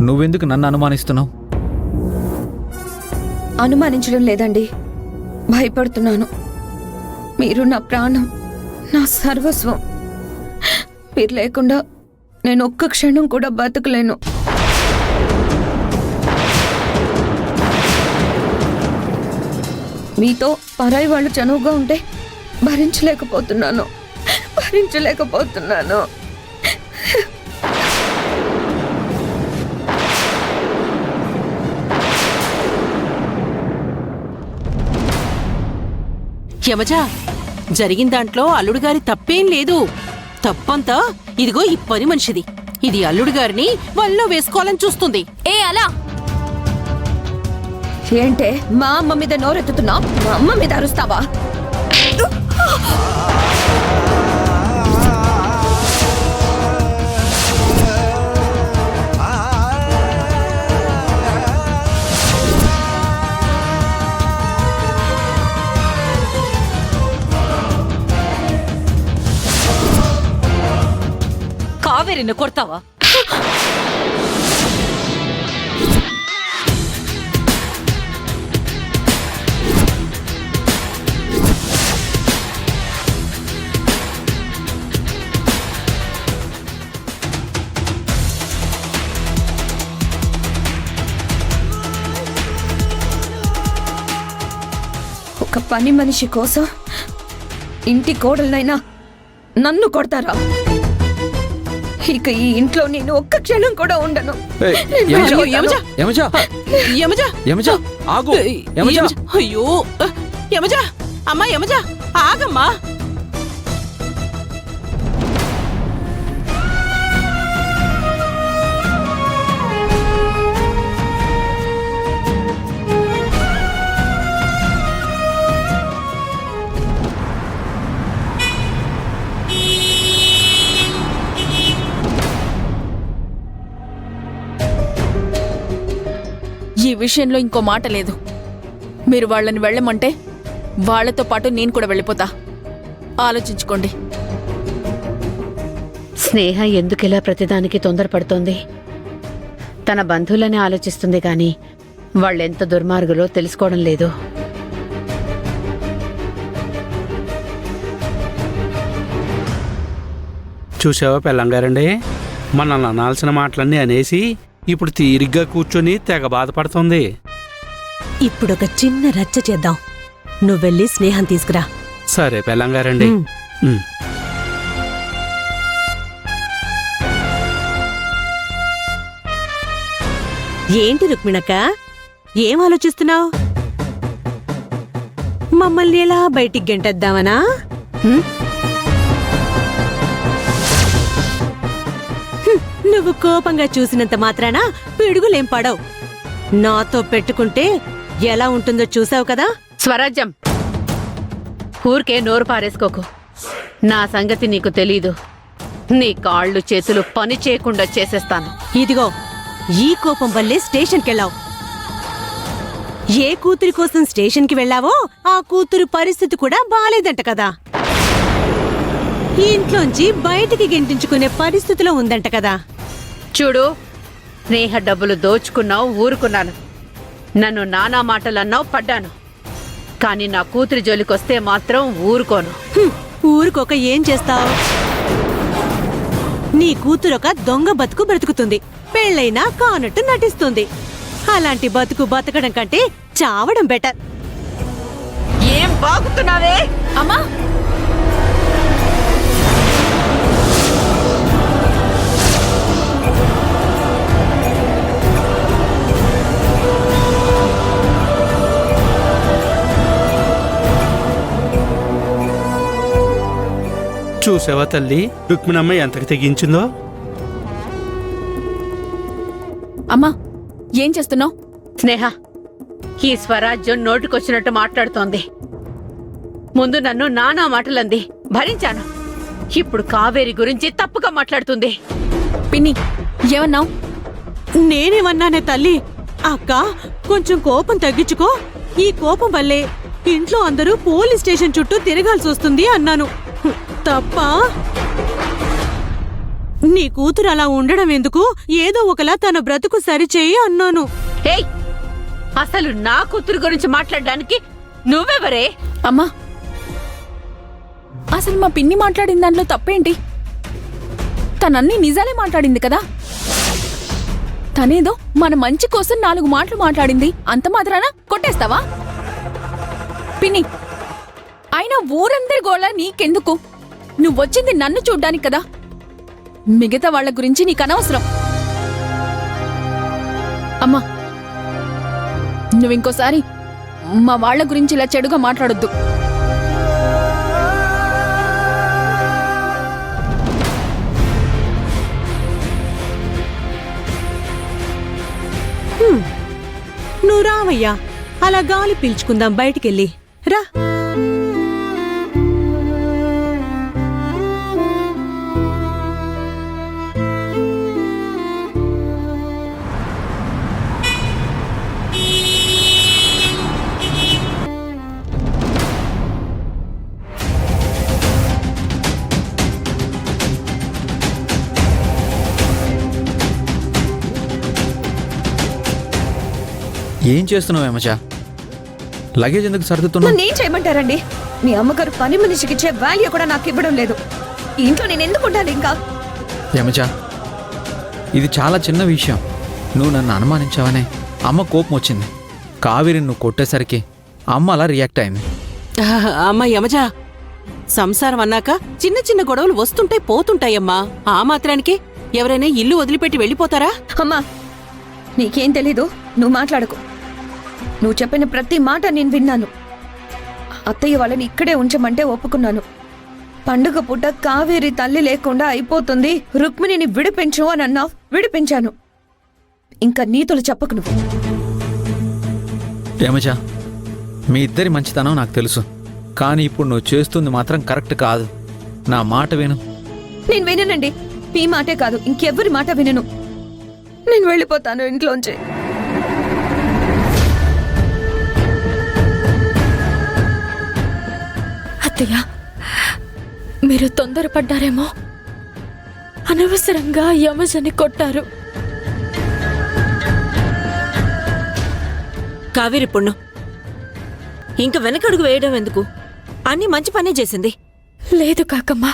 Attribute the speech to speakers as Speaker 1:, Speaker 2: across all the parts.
Speaker 1: నువ్వెందుకు నన్ను అనుమానిస్తున్నావు?
Speaker 2: అనుమానించడం లేదండి, భయపడుతున్నాను. మీరు నా ప్రాణం, నా సర్వస్వం. మీరు లేకుండా నేను ఒక్క క్షణం కూడా బతకలేను. మీతో పరాయి వాళ్ళు చనువుగా ఉంటే భరించలేకపోతున్నాను.
Speaker 3: యమజా, జరిగిన దాంట్లో అల్లుడు గారి తప్పేం లేదు. తప్పంతా ఇదిగో ఈ పని మనిషిది. ఇది అల్లుడు గారిని వల్లో వేసుకోవాలని చూస్తుంది.
Speaker 2: అలా ఏంటే మా అమ్మ మీద నోరెత్తుతున్నా? మా అమ్మ మీద అరుస్తావా?
Speaker 3: కావేరిని కొడతావా?
Speaker 2: ఒక పని మనిషి కోసం ఇంటి కోడలనైనా నన్ను కొడతారా? ఇక ఈ ఇంట్లో నేను ఒక్క క్షణం కూడా ఉండను.
Speaker 3: అయ్యో యమజా, అమ్మా యమజా, ఆగమ్మా.
Speaker 4: ఈ విషయంలో ఇంకో మాట లేదు. మీరు వాళ్ళని వెళ్ళమంటే వాళ్లతో పాటు నేను కూడా వెళ్ళిపోతా. ఆలోచించుకోండి.
Speaker 5: స్నేహ ఎందుకిలా ప్రతిదానికి తొందరపడుతోంది? తన బంధువులని ఆలోచిస్తుంది కానీ వాళ్ళెంత దుర్మార్గులో తెలుసుకోవడం లేదు.
Speaker 6: చూసావా పెళ్ళంగారండి, మనల్ని అనాల్సిన మాటలన్నీ అనేసి ఇప్పుడు తీరిగ్గా కూర్చొని తెగ బాధపడుతుంది.
Speaker 3: ఇప్పుడొక చిన్న రచ్చ చేద్దాం. నువ్వెళ్ళి స్నేహం తీసుకురా.
Speaker 6: సరే పెళ్ళంగారండి.
Speaker 3: ఏంటి రుక్మిణక్క, ఏం ఆలోచిస్తున్నావు? మమ్మల్ని ఎలా బయటికి గెంటేద్దామనా? నువ్వు కోపంగా చూసినంత మాత్రాన పిడుగులేం పడవు. నాతో పెట్టుకుంటే ఎలా ఉంటుందో చూసావు కదా.
Speaker 5: స్వరాజ్యం, ఊరికే నోరు పారేసుకోకు. నా సంగతి నీకు తెలీదు. నీ కాళ్ళు చేతులు పని చేయకుండా చేసేస్తాను.
Speaker 3: ఇదిగో, ఈ కోపం వల్లే స్టేషన్కెళ్ళావు. ఏ కూతురి కోసం స్టేషన్కి వెళ్ళావో ఆ కూతురు పరిస్థితి కూడా బాలేదంట కదా. ఇంట్లోంచి బయటికి గెంటించుకునే పరిస్థితిలో ఉందంట కదా.
Speaker 5: చూడు, స్నేహ డబ్బులు దోచుకున్నావు, ఊరుకున్నాను. నన్ను నానా మాటలన్నావు, పడ్డాను. కానీ నా కూతురి జోలికొస్తే మాత్రం ఊరుకోను.
Speaker 3: ఊరుకోక ఏం చేస్తావు? నీ కూతురొక దొంగ బతుకు బ్రతుకుతుంది. పెళ్ళైనా కానట్టు నటిస్తుంది. అలాంటి బతుకు బతకడం కంటే చావడం బెటర్.
Speaker 4: ఏం బాగుతున్నావే అమ్మా?
Speaker 6: చూసావా తల్లి, రుక్మిణమ్మ ఎంతకు తెగించిందో.
Speaker 4: అమ్మా, ఏం చేస్తున్నావు?
Speaker 5: స్నేహ, ఈ స్వరాజ్యం నోటికొచ్చినట్టు మాట్లాడుతోంది. ముందు నన్ను నానా మాటలంది, భరించాను. ఇప్పుడు కావేరి గురించి తప్పుగా మాట్లాడుతుంది.
Speaker 4: పిన్ని, ఏమన్నావు?
Speaker 3: నేనేమన్నానే తల్లి? అక్క, కొంచెం కోపం తగ్గించుకో. ఈ కోపం వల్లే ఇంట్లో అందరూ పోలీస్ స్టేషన్ చుట్టూ తిరగాల్సి వస్తుంది అన్నాను. తప్ప? నీ కూతురు అలా ఉండడం ఎందుకు? ఏదో ఒకలా తన బ్రతుకు సరిచేయి అన్నాను.
Speaker 5: ఏయ్, అసలు నా కూతురు గురించి మాట్లాడడానికి నువ్వెవరే?
Speaker 4: అమ్మా, అసలు మా పిన్ని మాట్లాడిన దాంట్లో తప్పేంటి? తనన్నీ నిజాలే మాట్లాడింది కదా. తనేదో మన మంచి కోసం 4 మాటలు మాట్లాడింది, అంత మాత్రాన కొట్టేస్తావా? పిన్ని, అయినా ఊరందరి గోళ నీకెందుకు? నువ్వొచ్చింది నన్ను చూడ్డానికి కదా. మిగతా వాళ్ళ గురించి నీకు అనవసరం. అమ్మా, నువ్వింకోసారి మా వాళ్ళ గురించి ఇలా చెడుగా మాట్లాడొద్దు.
Speaker 3: నువ్వు రావయ్యా, అలా గాలి పీల్చుకుందాం బయటికెళ్ళి రా.
Speaker 1: ఏం చేస్తున్నావు యమజ? లగేజ్ ఎందుకు సర్దుతున్నావు?
Speaker 2: నన్ను ఏం చేయమంటారండి? మీ అమ్మగారు పని మనిషికి ఇచ్చే వాల్యూ కూడా నాకు ఇవ్వడం లేదు. ఈ ఇంట్లో నేను ఎందుకు ఉండాలి ఇంకా?
Speaker 1: యమజ, ఇది చాలా చిన్న విషయం. నువ్వు నన్ను అనుమానించావనే అమ్మ కోపం వచ్చింది. కావేరిని నువ్వు కొట్టేసరికి అమ్మ అలా రియాక్ట్ అయింది.
Speaker 3: అమ్మ యమజ, సంసారం అన్నాక చిన్న చిన్న గొడవలు వస్తుంటాయి పోతుంటాయమ్మా. ఆ మాత్రానికి ఎవరైనా ఇల్లు వదిలిపెట్టి వెళ్ళిపోతారా?
Speaker 2: అమ్మా, నీకేం తెలీదు, నువ్వు మాట్లాడకు. నువ్వు చెప్పిన ప్రతి మాట నేను విన్నాను. అత్తయ్య వాళ్ళని ఇక్కడే ఉంచమంటే ఒప్పుకున్నాను. పండుగ పూట కావేరి తల్లి లేకుండా అయిపోతుంది, రుక్మిణిని విడిపించు అని అన్నావు, విడిపించాను. ఇంకా నీతులు చెప్పకు నువ్వు.
Speaker 1: యమజ, మీ ఇద్దరి మంచితనం నాకు తెలుసు, కానీ ఇప్పుడు నువ్వు చేస్తుంది మాత్రం కరెక్ట్ కాదు. నా మాట విను.
Speaker 2: నేను విననండి. మీ మాటే కాదు, ఇంకెవ్వరి మాట వినను. నేను వెళ్ళిపోతాను ఇంట్లోంచి.
Speaker 7: అత్తయ్య, మీరు తొందరపడ్డారేమో. అనవసరంగా యమజని కొట్టారు.
Speaker 8: కావేరి పొన్ను, ఇంక వెనకడుగు వేయడం ఎందుకు? అన్ని మంచి పనే చేసింది.
Speaker 7: లేదు కాకమ్మా,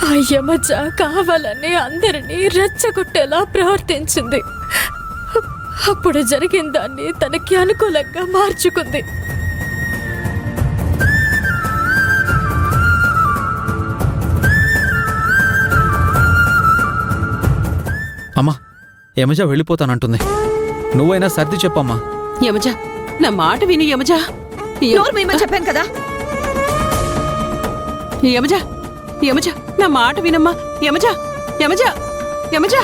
Speaker 7: ఆ యమజ కావాలని అందరినీ రెచ్చగొట్టేలా ప్రవర్తించింది. అప్పుడు జరిగిన దాన్ని తనకి అనుకూలంగా మార్చుకుంది.
Speaker 1: అమ్మా, యమజ వెళ్ళిపోతానంటుంది. నువ్వైనా సర్ది చెప్పమ్మా.
Speaker 3: యమజ, నా మాట విను యమజ.
Speaker 2: నోరు మీమని చెప్పాను కదా.
Speaker 3: యమజ, యమజ, నా మాట వినమ్మా. యమజ, యమజ, యమజ.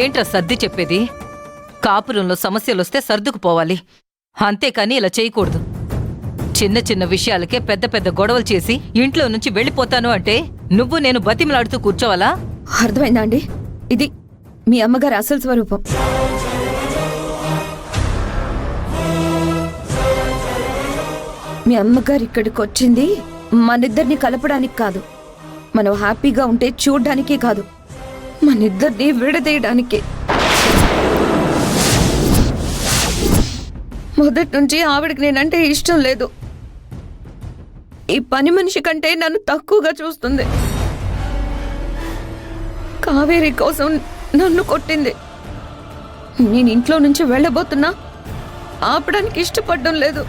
Speaker 9: ఏంట్రా సర్ది చెప్పేది? కాపురంలో సమస్యలొస్తే సర్దుకుపోవాలి, అంతేకాని ఇలా చేయకూడదు. చిన్న చిన్న విషయాలకే పెద్ద పెద్ద గొడవలు చేసి ఇంట్లో నుంచి వెళ్ళిపోతాను అంటే నువ్వు నేను బతిమలాడుతూ కూర్చోవాలా?
Speaker 2: అర్థమైందా అండి? ఇది మీ అమ్మగారి అసలు స్వరూపం. మీ అమ్మగారు ఇక్కడికి వచ్చింది మనిద్దరిని కలపడానికి కాదు, మనం హ్యాపీగా ఉంటే చూడ్డానికి కాదు, మనిద్దరిని విడదీయడానికి. మొదటి నుంచి ఆవిడకి నేనంటే ఇష్టం లేదు. ఈ పని మనిషి కంటే నన్ను తక్కువగా చూస్తుంది. కావేరి కోసం నన్ను కొట్టింది. నేను ఇంట్లో నుంచి వెళ్ళబోతున్నా ఆపడానికి ఇష్టపడడం లేదు.